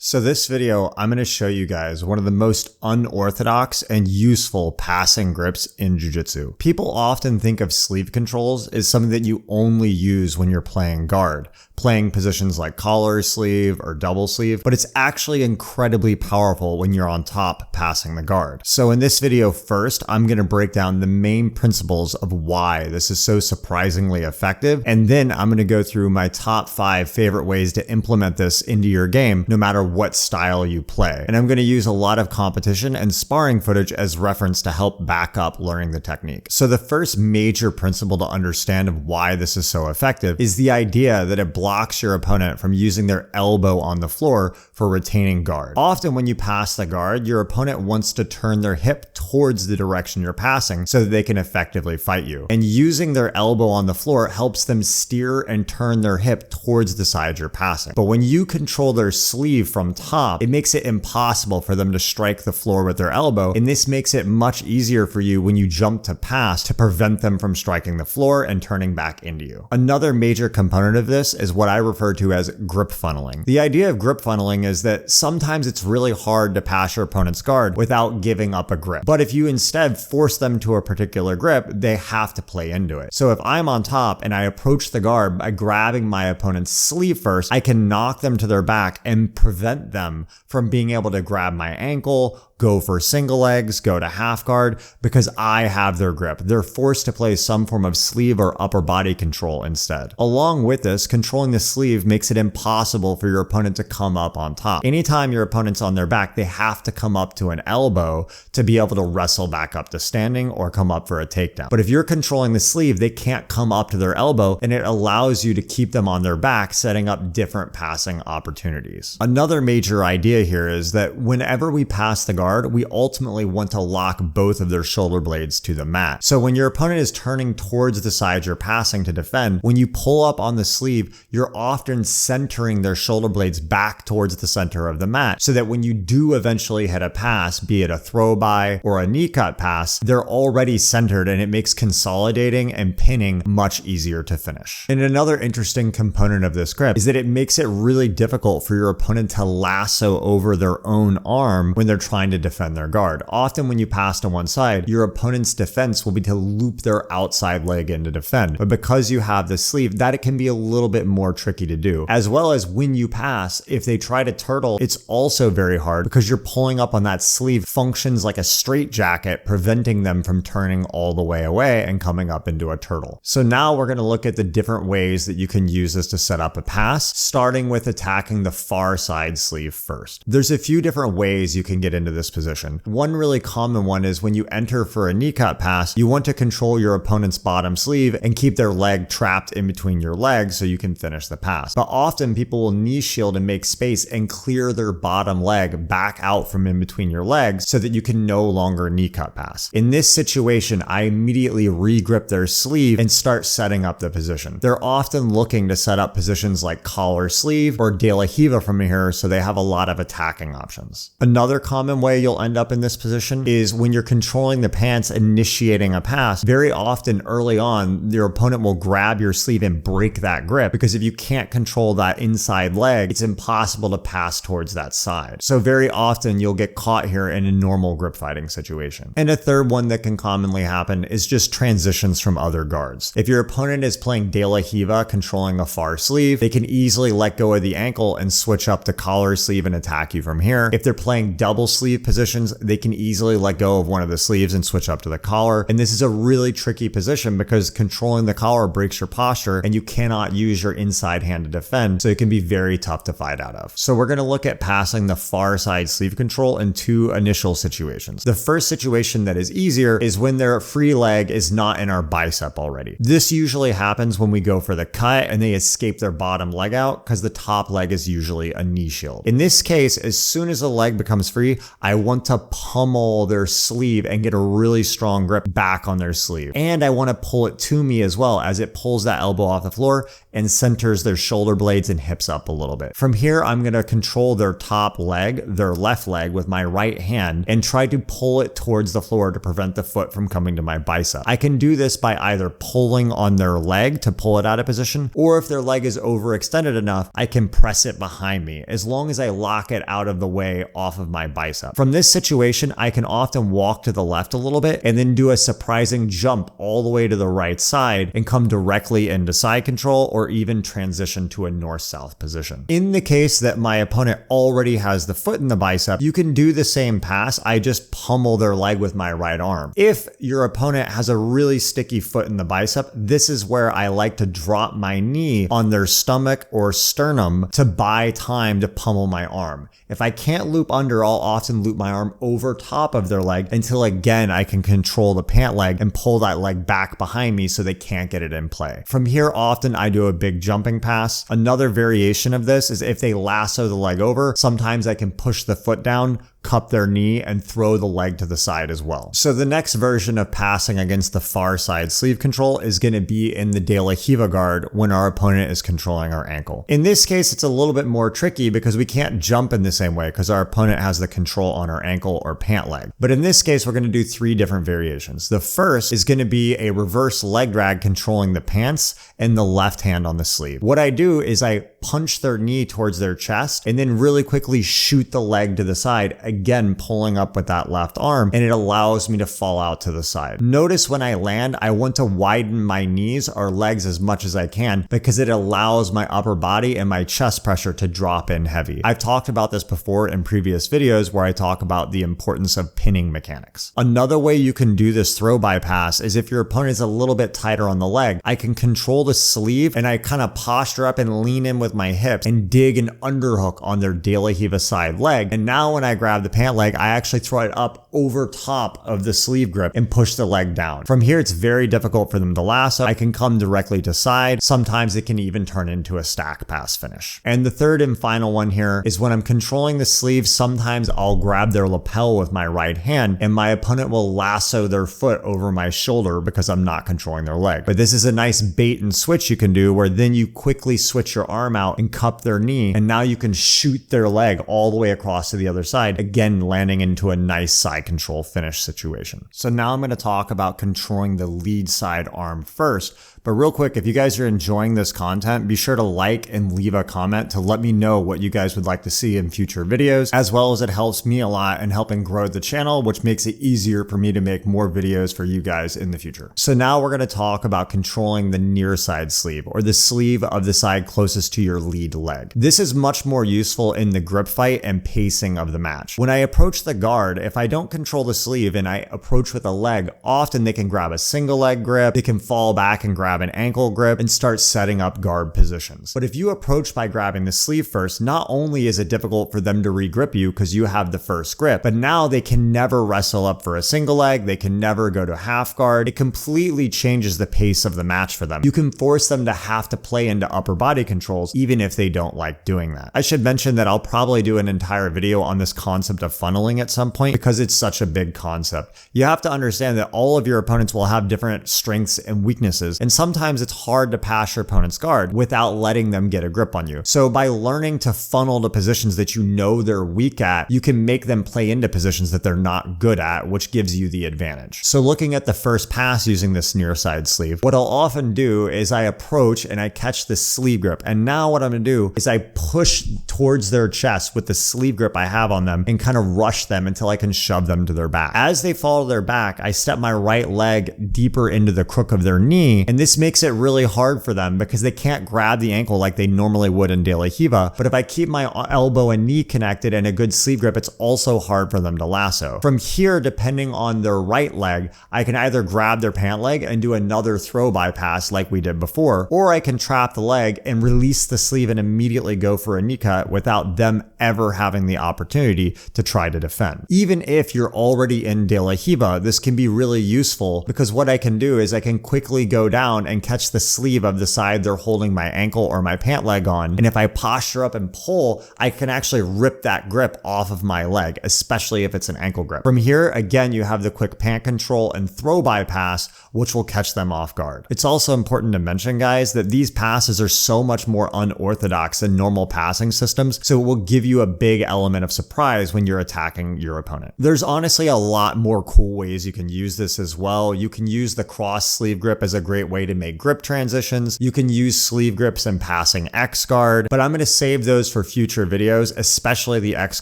So this video, I'm going to show you guys one of the most unorthodox and useful passing grips in Jiu-Jitsu. People often think of sleeve controls as something that you only use when you're playing guard, playing positions like collar sleeve or double sleeve, but it's actually incredibly powerful when you're on top passing the guard. So in this video first, I'm going to break down the main principles of why this is so surprisingly effective, and then I'm going to go through my top 5 favorite ways to implement this into your game, no matter what style you play. And I'm going to use a lot of competition and sparring footage as reference to help back up learning the technique. So the first major principle to understand of why this is so effective is the idea that it blocks your opponent from using their elbow on the floor for retaining guard. Often when you pass the guard, your opponent wants to turn their hip towards the direction you're passing so that they can effectively fight you. And using their elbow on the floor helps them steer and turn their hip towards the side you're passing. But when you control their sleeve from top, it makes it impossible for them to strike the floor with their elbow, and this makes it much easier for you when you jump to pass to prevent them from striking the floor and turning back into you. Another major component of this is what I refer to as grip funneling. The idea of grip funneling is that sometimes it's really hard to pass your opponent's guard without giving up a grip. But if you instead force them to a particular grip, they have to play into it. So if I'm on top and I approach the guard by grabbing my opponent's sleeve first, I can knock them to their back and prevent them from being able to grab my ankle, go for single legs, go to half guard, because I have their grip. They're forced to play some form of sleeve or upper body control instead. Along with this, controlling the sleeve makes it impossible for your opponent to come up on top. Anytime your opponent's on their back, they have to come up to an elbow to be able to wrestle back up to standing or come up for a takedown. But if you're controlling the sleeve, they can't come up to their elbow, and it allows you to keep them on their back, setting up different passing opportunities. Another major idea here is that whenever we pass the guard, we ultimately want to lock both of their shoulder blades to the mat. So when your opponent is turning towards the side you're passing to defend, when you pull up on the sleeve, you're often centering their shoulder blades back towards the center of the mat, so that when you do eventually hit a pass, be it a throw by or a knee cut pass, they're already centered, and it makes consolidating and pinning much easier to finish. And another interesting component of this grip is that it makes it really difficult for your opponent to lasso over their own arm when they're trying to defend their guard. Often when you pass to one side, your opponent's defense will be to loop their outside leg in to defend. But because you have the sleeve, that it can be a little bit more tricky to do. As well as when you pass, if they try to turtle, it's also very hard because you're pulling up on that sleeve functions like a straight jacket, preventing them from turning all the way away and coming up into a turtle. So now we're going to look at the different ways that you can use this to set up a pass, starting with attacking the far side sleeve first. There's a few different ways you can get into this position. One really common one is when you enter for a knee cut pass, you want to control your opponent's bottom sleeve and keep their leg trapped in between your legs so you can finish the pass. But often people will knee shield and make space and clear their bottom leg back out from in between your legs so that you can no longer knee cut pass. In this situation, I immediately re-grip their sleeve and start setting up the position. They're often looking to set up positions like collar sleeve or de la Hiva from here, so they have a lot of attacking options. Another common way you'll end up in this position is when you're controlling the pants initiating a pass. Very often early on, your opponent will grab your sleeve and break that grip, because if you can't control that inside leg, it's impossible to pass towards that side. So very often you'll get caught here in a normal grip fighting situation. And a third one that can commonly happen is just transitions from other guards. If your opponent is playing de la Hiva controlling a far sleeve, they can easily let go of the ankle and switch up the collar sleeve and attack you from here. If they're playing double sleeve positions, they can easily let go of one of the sleeves and switch up to the collar. And this is a really tricky position because controlling the collar breaks your posture and you cannot use your inside hand to defend, so it can be very tough to fight out of. So we're going to look at passing the far side sleeve control in 2 initial situations. The first situation that is easier is when their free leg is not in our bicep already. This usually happens when we go for the cut and they escape their bottom leg out because the top leg is usually a knee shield. In this case, as soon as the leg becomes free, I want to pummel their sleeve and get a really strong grip back on their sleeve. And I want to pull it to me as well, as it pulls that elbow off the floor and centers their shoulder blades and hips up a little bit. From here, I'm going to control their top leg, their left leg, with my right hand and try to pull it towards the floor to prevent the foot from coming to my bicep. I can do this by either pulling on their leg to pull it out of position, or if their leg is overextended enough, I can press it behind me. As long as I lock it out of the way off of my bicep. From this situation, I can often walk to the left a little bit and then do a surprising jump all the way to the right side and come directly into side control, or even transition to a north-south position. In the case that my opponent already has the foot in the bicep, you can do the same pass. I just pummel their leg with my right arm. If your opponent has a really sticky foot in the bicep, this is where I like to drop my knee on their stomach or sternum to buy time to pummel my arm. If I can't loop under, I'll often loop my arm over top of their leg until again I can control the pant leg and pull that leg back behind me so they can't get it in play. From here, often I do a big jumping pass. Another variation of this is if they lasso the leg over, sometimes I can push the foot down, cup their knee, and throw the leg to the side as well. So the next version of passing against the far side sleeve control is going to be in the De La Riva guard when our opponent is controlling our ankle. In this case, it's a little bit more tricky because we can't jump in the same way because our opponent has the control on our ankle or pant leg. But in this case, we're going to do 3 different variations. The first is going to be a reverse leg drag controlling the pants and the left hand on the sleeve. What I do is I punch their knee towards their chest and then really quickly shoot the leg to the side, again pulling up with that left arm, and it allows me to fall out to the side. Notice when I land, I want to widen my knees or legs as much as I can because it allows my upper body and my chest pressure to drop in heavy. I've talked about this before in previous videos where I talk about the importance of pinning mechanics. Another way you can do this throw bypass is if your opponent is a little bit tighter on the leg, I can control the sleeve and I kind of posture up and lean in with my hips and dig an underhook on their De La Riva side leg. And now when I grab the pant leg, I actually throw it up over top of the sleeve grip and push the leg down. From here, it's very difficult for them to lasso. I can come directly to side. Sometimes it can even turn into a stack pass finish. And the third and final one here is when I'm controlling the sleeve, sometimes I'll grab their lapel with my right hand and my opponent will lasso their foot over my shoulder because I'm not controlling their leg. But this is a nice bait and switch you can do where then you quickly switch your arm out and cup their knee, and now you can shoot their leg all the way across to the other side, again landing into a nice side control finish situation. So now I'm going to talk about controlling the lead side arm first. But real quick, if you guys are enjoying this content, be sure to like and leave a comment to let me know what you guys would like to see in future videos, as well as it helps me a lot in helping grow the channel, which makes it easier for me to make more videos for you guys in the future. So now we're going to talk about controlling the near side sleeve, or the sleeve of the side closest to your lead leg. This is much more useful in the grip fight and pacing of the match. When I approach the guard, if I don't control the sleeve and I approach with a leg, often they can grab a single leg grip, they can fall back and grab an ankle grip and start setting up guard positions. But if you approach by grabbing the sleeve first, not only is it difficult for them to re-grip you because you have the first grip, but now they can never wrestle up for a single leg, they can never go to half guard. It completely changes the pace of the match for them. You can force them to have to play into upper body controls even if they don't like doing that. I should mention that I'll probably do an entire video on this concept of funneling at some point because it's such a big concept. You have to understand that all of your opponents will have different strengths and weaknesses, and sometimes it's hard to pass your opponent's guard without letting them get a grip on you. So by learning to funnel to positions that you know they're weak at, you can make them play into positions that they're not good at, which gives you the advantage. So looking at the first pass using this near side sleeve, what I'll often do is I approach and I catch the sleeve grip. And now what I'm gonna do is I push towards their chest with the sleeve grip I have on them and kind of rush them until I can shove them to their back. As they fall to their back, I step my right leg deeper into the crook of their knee, and this makes it really hard for them because they can't grab the ankle like they normally would in De La Riva. But if I keep my elbow and knee connected and a good sleeve grip, it's also hard for them to lasso. From here, depending on their right leg, I can either grab their pant leg and do another throw bypass like we did before, or I can trap the leg and release the sleeve and immediately go for a knee cut without them ever having the opportunity to try to defend. Even if you're already in De La Riva, this can be really useful because what I can do is I can quickly go down and catch the sleeve of the side they're holding my ankle or my pant leg on. And if I posture up and pull, I can actually rip that grip off of my leg, especially if it's an ankle grip. From here, again, you have the quick pant control and throw bypass, which will catch them off guard. It's also important to mention, guys, that these passes are so much more unorthodox than normal passing systems, so it will give you a big element of surprise when you're attacking your opponent. There's honestly a lot more cool ways you can use this as well. You can use the cross sleeve grip as a great way to make grip transitions. You can use sleeve grips and passing X guard, but I'm going to save those for future videos, especially the X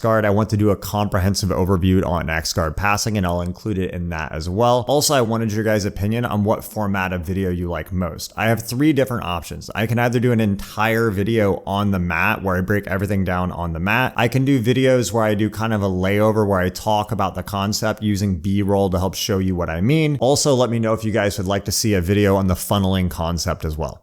guard. I want to do a comprehensive overview on X guard passing, and I'll include it in that as well. Also, I wanted your guys' opinion on what format of video you like most. I have 3 different options. I can either do an entire video on the mat where I break everything down on the mat. I can do videos where I do kind of a layover where I talk about the concept using B-roll to help show you what I mean. Also, let me know if you guys would like to see a video on the funneling concept as well.